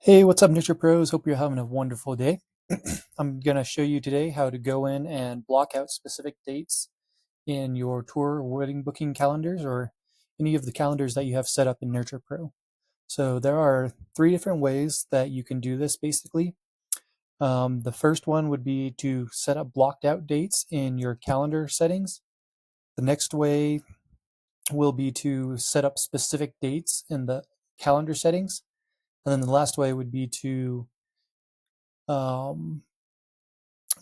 Hey, what's up, Nurture Pros? Hope you're having a wonderful day. I'm going to show you today how to go in and block out specific dates in your tour or wedding booking calendars or any of the calendars that you have set up in Nurture Pro. So there are three different ways that you can do this basically. The first one would be to set up blocked out dates in your calendar settings. The next way will be to set up specific dates in the calendar settings. And then the last way would be to um,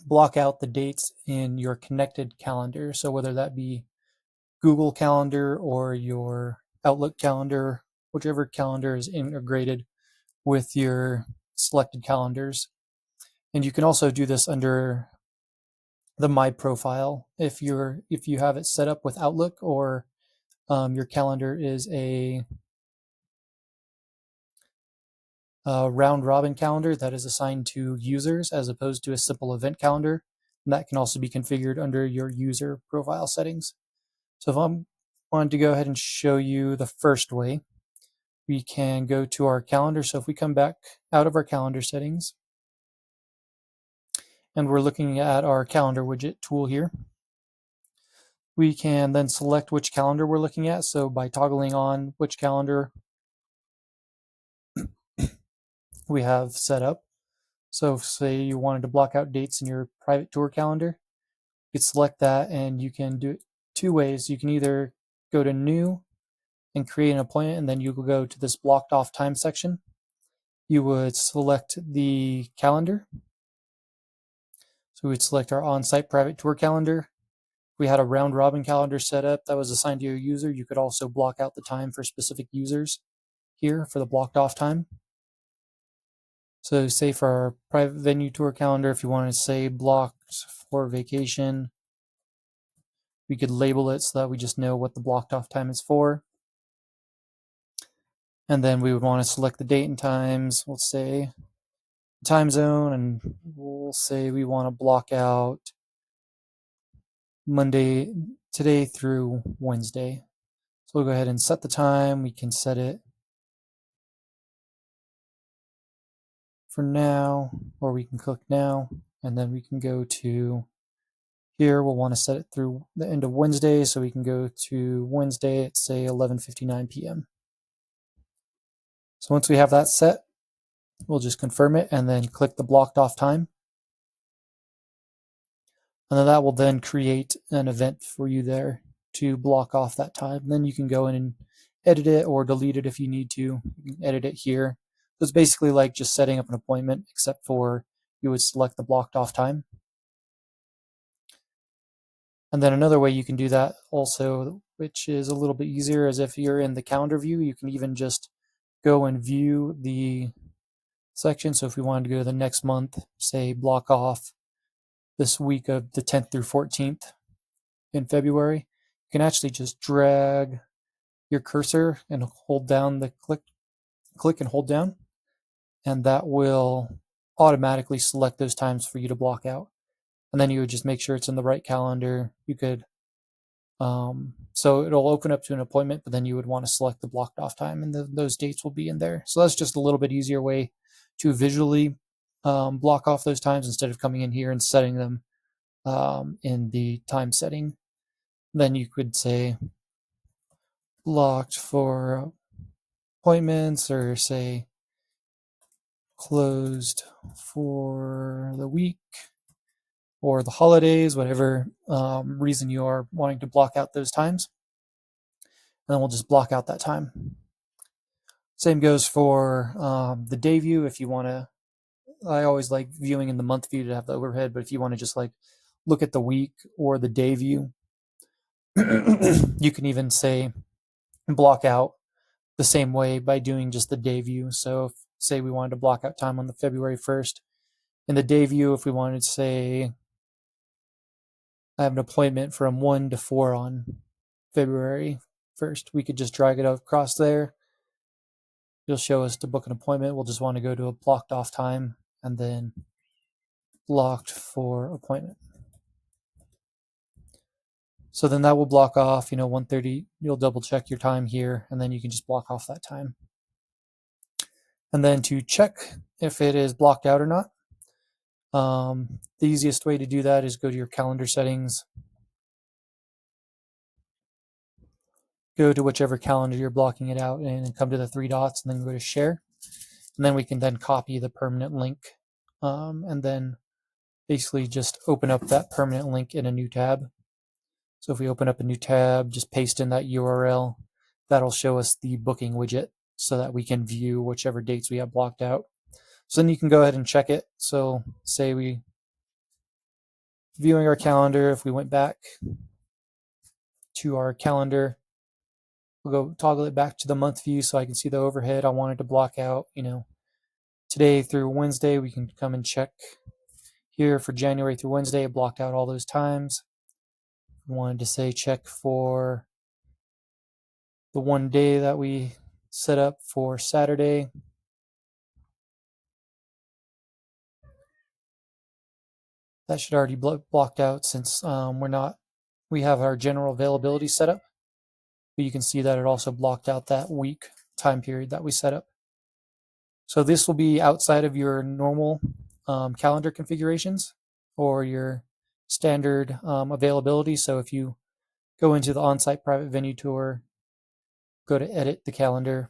block out the dates in your connected calendar. So whether that be Google Calendar or your Outlook calendar, whichever calendar is integrated with your selected calendars. And you can also do this under the My Profile if you have it set up with Outlook or your calendar is a round robin calendar that is assigned to users as opposed to a simple event calendar. And that can also be configured under your user profile settings. So if I'm wanting to go ahead and show you the first way, we can go to our calendar. So if we come back out of our calendar settings and we're looking at our calendar widget tool here, we can then select which calendar we're looking at. So by toggling on which calendar we have set up. So say you wanted to block out dates in your private tour calendar, you could select that and you can do it two ways. You can either go to new and create an appointment, and then you will go to this blocked off time section. You would select the calendar. So we would select our on-site private tour calendar. If we had a round robin calendar set up that was assigned to your user, you could also block out the time for specific users here for the blocked off time. So say for our private venue tour calendar, if you wanted to say blocked for vacation, we could label it so that we just know what the blocked off time is for. And then we would want to select the date and times. We'll say time zone, and we'll say we want to block out Monday, today through Wednesday. So we'll go ahead and set the time. We can set it for now, or we can click now, and then we can go to here. We'll want to set it through the end of Wednesday, so we can go to Wednesday at say 11:59 p.m. So once we have that set, we'll just confirm it and then click the blocked off time. And then that will then create an event for you there to block off that time. And then you can go in and edit it or delete it if you need to. You can edit it here. So it's basically like just setting up an appointment, except for you would select the blocked off time. And then another way you can do that also, which is a little bit easier, is if you're in the calendar view, you can even just go and view the section. So if we wanted to go to the next month, say block off this week of the 10th through 14th in February, you can actually just drag your cursor and hold down the click and hold down, and that will automatically select those times for you to block out. And then you would just make sure it's in the right calendar. You could so it'll open up to an appointment, but then you would want to select the blocked off time, and those dates will be in there. So that's just a little bit easier way to visually block off those times instead of coming in here and setting them in the time setting. Then you could say blocked for appointments, or say closed for the week or the holidays, whatever reason you are wanting to block out those times. And then we'll just block out that time. Same goes for the day view. If you want to, I always like viewing in the month view to have the overhead, but if you want to just like look at the week or the day view, you can even say block out the same way by doing just the day view. So if, say we wanted to block out time on the February 1st, in the day view, if we wanted to say I have an appointment from 1 to 4 on February 1st, we could just drag it across there. It'll show us to book an appointment. We'll just want to go to a blocked off time and then blocked for appointment. So then that will block off, 1:30. You'll double check your time here, and then you can just block off that time. And then to check if it is blocked out or not, the easiest way to do that is go to your calendar settings, go to whichever calendar you're blocking it out in, and come to the three dots, and then go to share. And then we can then copy the permanent link, and then basically just open up that permanent link in a new tab. So if we open up a new tab, just paste in that URL, that'll show us the booking widget so that we can view whichever dates we have blocked out. So then you can go ahead and check it. So say we viewing our calendar, if we went back to our calendar, we'll go toggle it back to the month view so I can see the overhead. I wanted to block out, today through Wednesday. We can come and check here for January through Wednesday. It blocked out all those times. We wanted to say check for the one day that we set up for Saturday. That should already blocked out since we have our general availability set up. But you can see that it also blocked out that week time period that we set up. So this will be outside of your normal calendar configurations or your standard availability. So if you go into the on-site private venue tour, go to edit the calendar,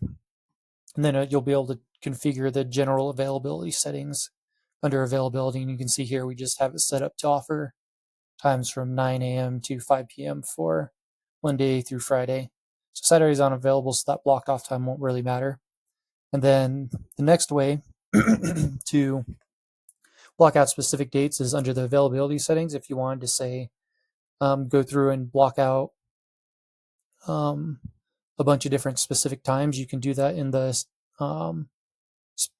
and then you'll be able to configure the general availability settings under availability. And you can see here we just have it set up to offer times from 9 a.m. to 5 p.m. for Monday through Friday. So Saturday's unavailable, so that blocked off time won't really matter. And then the next way to block out specific dates is under the availability settings. If you wanted to say, go through and block out a bunch of different specific times, you can do that in the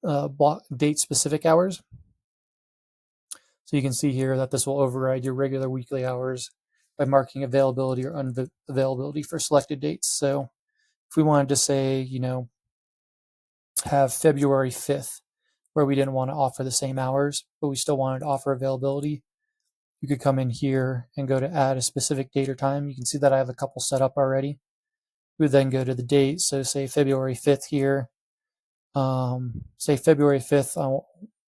block date specific hours. So you can see here that this will override your regular weekly hours by marking availability or unavailability for selected dates. So if we wanted to say, have February 5th, where we didn't want to offer the same hours, but we still wanted to offer availability, you could come in here and go to add a specific date or time. You can see that I have a couple set up already. We would then go to the date. So say February 5th here. Say February 5th, I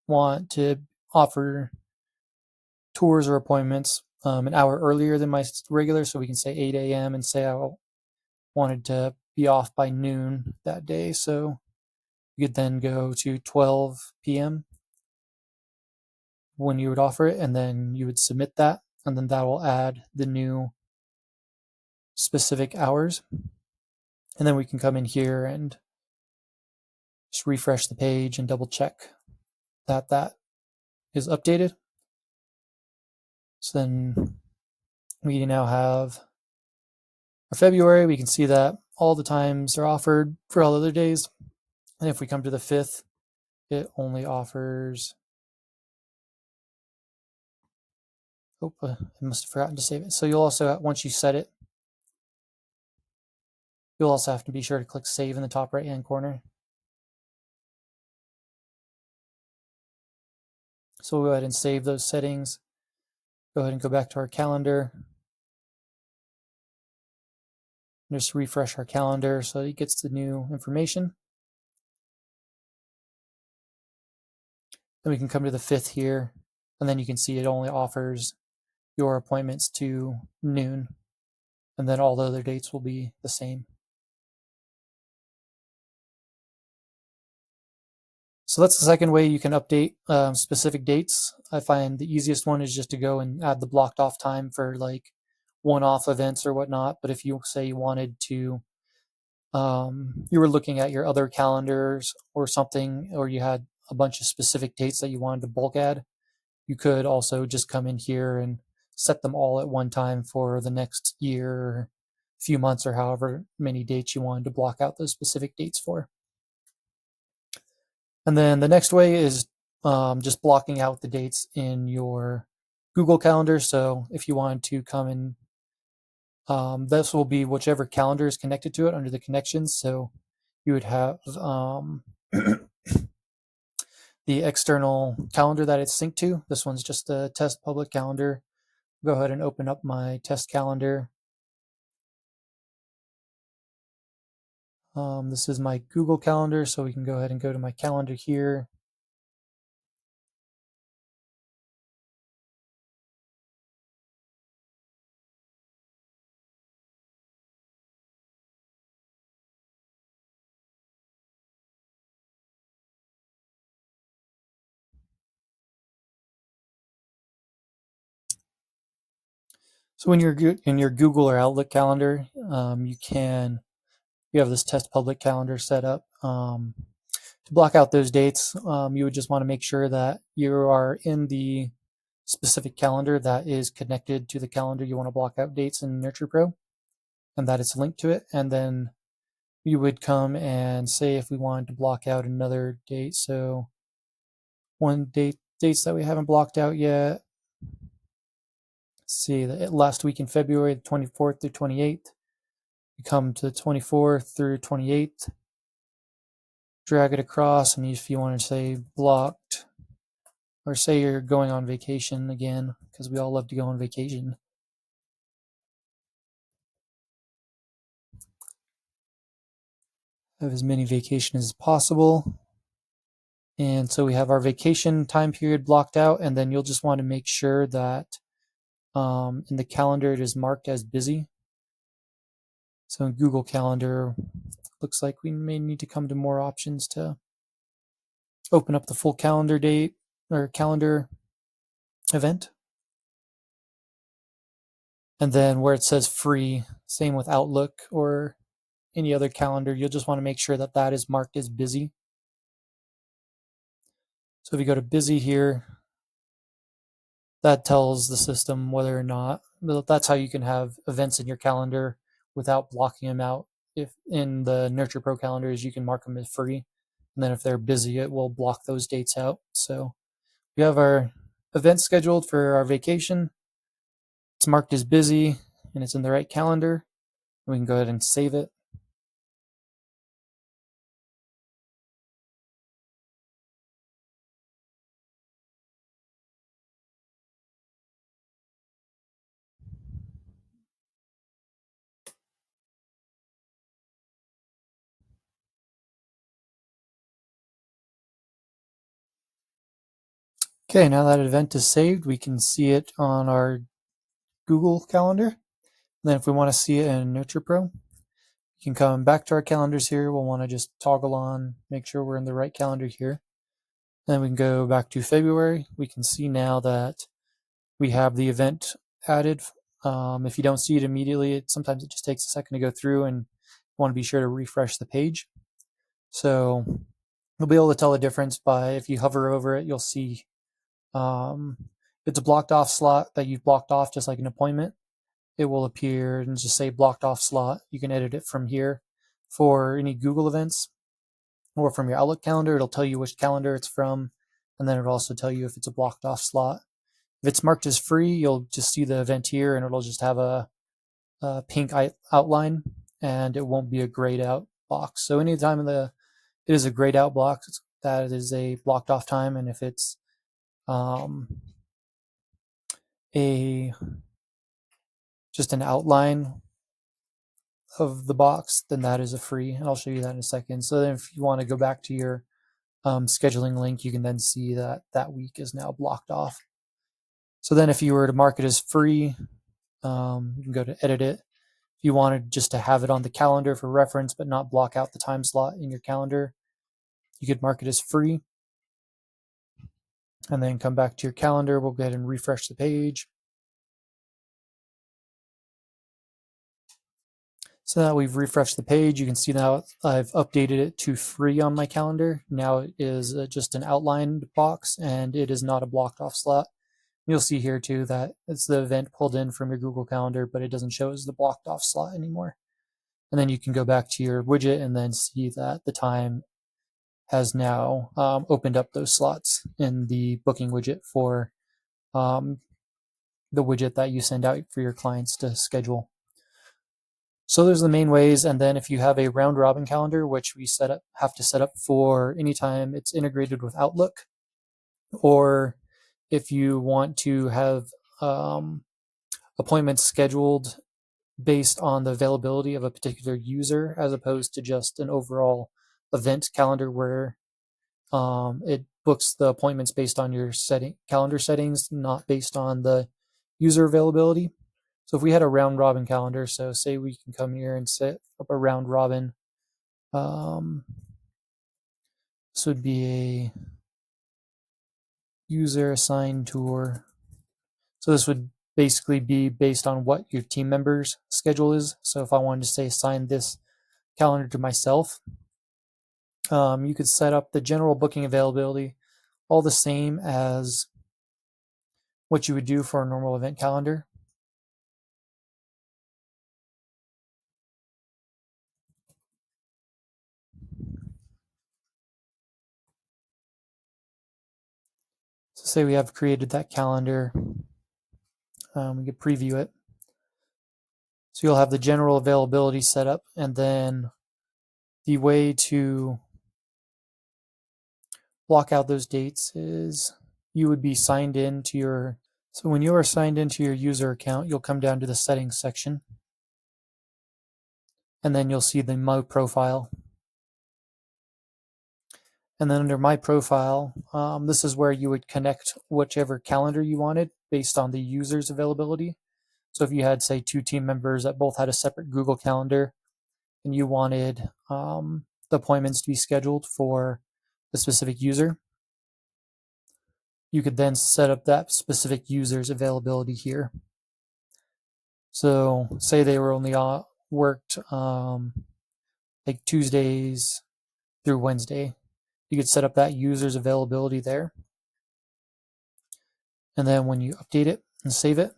want to offer tours or appointments an hour earlier than my regular. So we can say 8 a.m. and say I wanted to be off by noon that day. So you could then go to 12 p.m. when you would offer it, and then you would submit that, and then that will add the new specific hours. And then we can come in here and just refresh the page and double check that that is updated. So then we now have our February. We can see that all the times are offered for all other days. And if we come to the 5th, it only offers, I must have forgotten to save it. So you'll also, once you set it, you'll also have to be sure to click save in the top right hand corner. So we'll go ahead and save those settings. Go ahead and go back to our calendar. Just refresh our calendar so it gets the new information. Then we can come to the 5th here, and then you can see it only offers your appointments to noon, and then all the other dates will be the same. So that's the second way you can update specific dates. I find the easiest one is just to go and add the blocked off time for like one-off events or whatnot. But if you say you wanted to, you were looking at your other calendars or something, or you had a bunch of specific dates that you wanted to bulk add, you could also just come in here and set them all at one time for the next year or few months or however many dates you wanted to block out those specific dates for. And then the next way is just blocking out the dates in your Google Calendar. So if you wanted to come in, this will be whichever calendar is connected to it under the connections. So you would have the external calendar that it's synced to. This one's just a test public calendar. Go ahead and open up my test calendar. This is my Google Calendar, so we can go ahead and go to my calendar here. So when you're in your Google or Outlook calendar, you have this test public calendar set up. To block out those dates, you would just want to make sure that you are in the specific calendar that is connected to the calendar you want to block out dates in Nurture Pro, and that it's linked to it. And then you would come and say if we wanted to block out another date. So dates that we haven't blocked out yet. Let's see, the last week in February, the 24th through 28th. You come to the 24th through 28th, drag it across, and if you want to say blocked, or say you're going on vacation again, because we all love to go on vacation. Have as many vacations as possible. And so we have our vacation time period blocked out, and then you'll just want to make sure that in the calendar it is marked as busy. So in Google Calendar, looks like we may need to come to more options to open up the full calendar date or calendar event. And then where it says free, same with Outlook or any other calendar, you'll just want to make sure that that is marked as busy. So if you go to busy here, that tells the system whether or not, that's how you can have events in your calendar without blocking them out. If in the Nurture Pro calendars, you can mark them as free. And then if they're busy, it will block those dates out. So we have our event scheduled for our vacation. It's marked as busy and it's in the right calendar. We can go ahead and save it. Okay, now that event is saved, we can see it on our Google Calendar. And then if we want to see it in Nurture Pro, you can come back to our calendars here. We'll want to just toggle on, make sure we're in the right calendar here. Then we can go back to February. We can see now that we have the event added. If you don't see it immediately, sometimes it just takes a second to go through, and you want to be sure to refresh the page. So you'll be able to tell the difference by, if you hover over it, you'll see it's a blocked off slot that you've blocked off, just like an appointment. It will appear and just say blocked off slot. You can edit it from here for any Google events, or from your Outlook calendar. It'll tell you which calendar it's from, and then it'll also tell you if it's a blocked off slot. If it's marked as free, you'll just see the event here, and it'll just have a pink outline, and it won't be a grayed out box. So anytime it is a grayed out box, that is a blocked off time, and if it's just an outline of the box, then that is a free, and I'll show you that in a second. So then if you want to go back to your scheduling link, you can then see that that week is now blocked off. So then if you were to mark it as free, you can go to edit it. If you wanted just to have it on the calendar for reference but not block out the time slot in your calendar, you could mark it as free and then come back to your calendar. We'll go ahead and refresh the page. So now we've refreshed the page. You can see now I've updated it to free on my calendar. Now it is just an outlined box, and it is not a blocked off slot. You'll see here too that it's the event pulled in from your Google Calendar, but it doesn't show as the blocked off slot anymore. And then you can go back to your widget and then see that the time has now opened up those slots in the booking widget for the widget that you send out for your clients to schedule. So there's the main ways. And then if you have a round robin calendar, which we have to set up for anytime it's integrated with Outlook, or if you want to have appointments scheduled based on the availability of a particular user as opposed to just an overall event calendar where it books the appointments based on your calendar settings, not based on the user availability. So if we had a round robin calendar, so say we can come here and set up a round robin. This would be a user assigned tour. So this would basically be based on what your team members' schedule is. So if I wanted to say assign this calendar to myself, you could set up the general booking availability all the same as what you would do for a normal event calendar. So say we have created that calendar, we could preview it. So you'll have the general availability set up, and then the way to block out those dates is you would be signed in to your, so when you are signed into your user account, you'll come down to the settings section, and then you'll see the My Profile. And then under My Profile, this is where you would connect whichever calendar you wanted based on the user's availability. So if you had, say, two team members that both had a separate Google Calendar and you wanted the appointments to be scheduled for a specific user, you could then set up that specific user's availability here. So say they were only worked like Tuesdays through Wednesday. You could set up that user's availability there. And then when you update it and save it,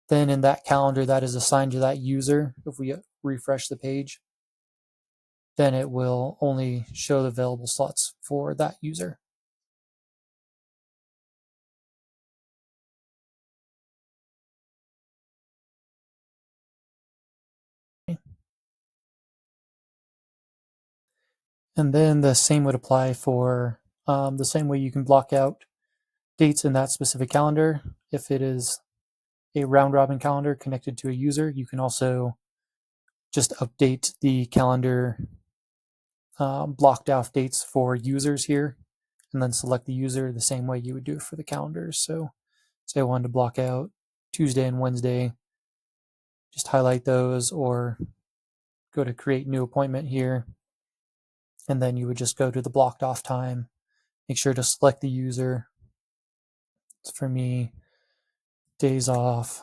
then in that calendar that is assigned to that user, if we refresh the page, then it will only show the available slots for that user. And then the same would apply for the same way you can block out dates in that specific calendar. If it is a round robin calendar connected to a user, you can also just update the calendar blocked off dates for users here, and then select the user the same way you would do it for the calendars. So say I wanted to block out Tuesday and Wednesday, just highlight those or go to create new appointment here. And then you would just go to the blocked off time, make sure to select the user. It's for me, days off.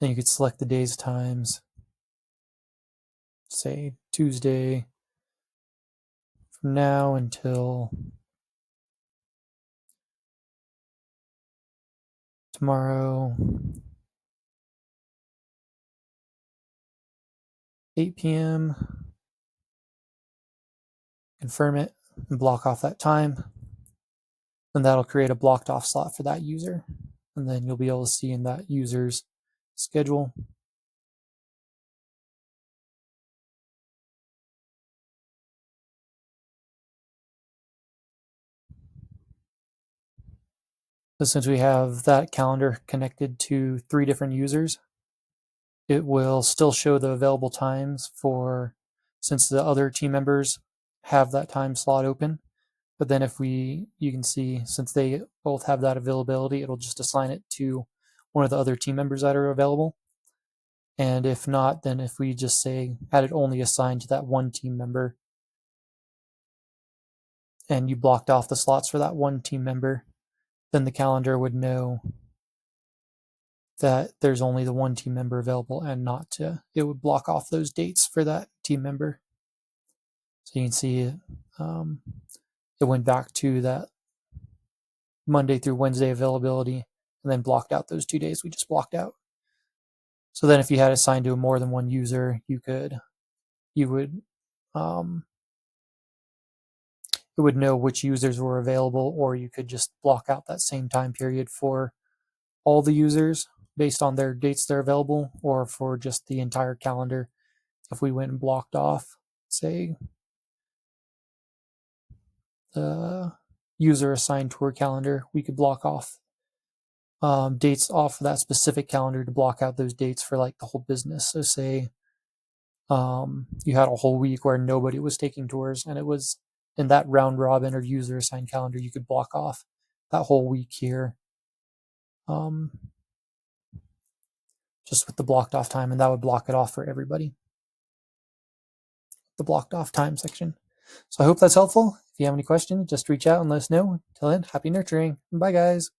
Then you could select the days times, say Tuesday from now until tomorrow, 8 p.m. Confirm it and block off that time. And that'll create a blocked off slot for that user. And then you'll be able to see in that user's schedule. So since we have that calendar connected to 3 different users, it will still show the available times for, since the other team members have that time slot open. But then if you can see, since they both have that availability, it'll just assign it to one of the other team members that are available. And if not, then if we just say had it only assigned to that one team member and you blocked off the slots for that one team member, then the calendar would know that there's only the one team member available and not to, it would block off those dates for that team member. So you can see it went back to that Monday through Wednesday availability and then blocked out those 2 days we just blocked out. So then if you had assigned to more than one user, it would know which users were available, or you could just block out that same time period for all the users based on their dates they're available, or for just the entire calendar. If we went and blocked off, say, the user assigned tour calendar, we could block off dates off of that specific calendar to block out those dates for like the whole business. So say you had a whole week where nobody was taking tours, and it was in that round robin or user assigned calendar, you could block off that whole week here, just with the blocked off time, and that would block it off for everybody. The blocked off time section. So I hope that's helpful. If you have any questions, just reach out and let us know. Till then, happy nurturing. Bye, guys.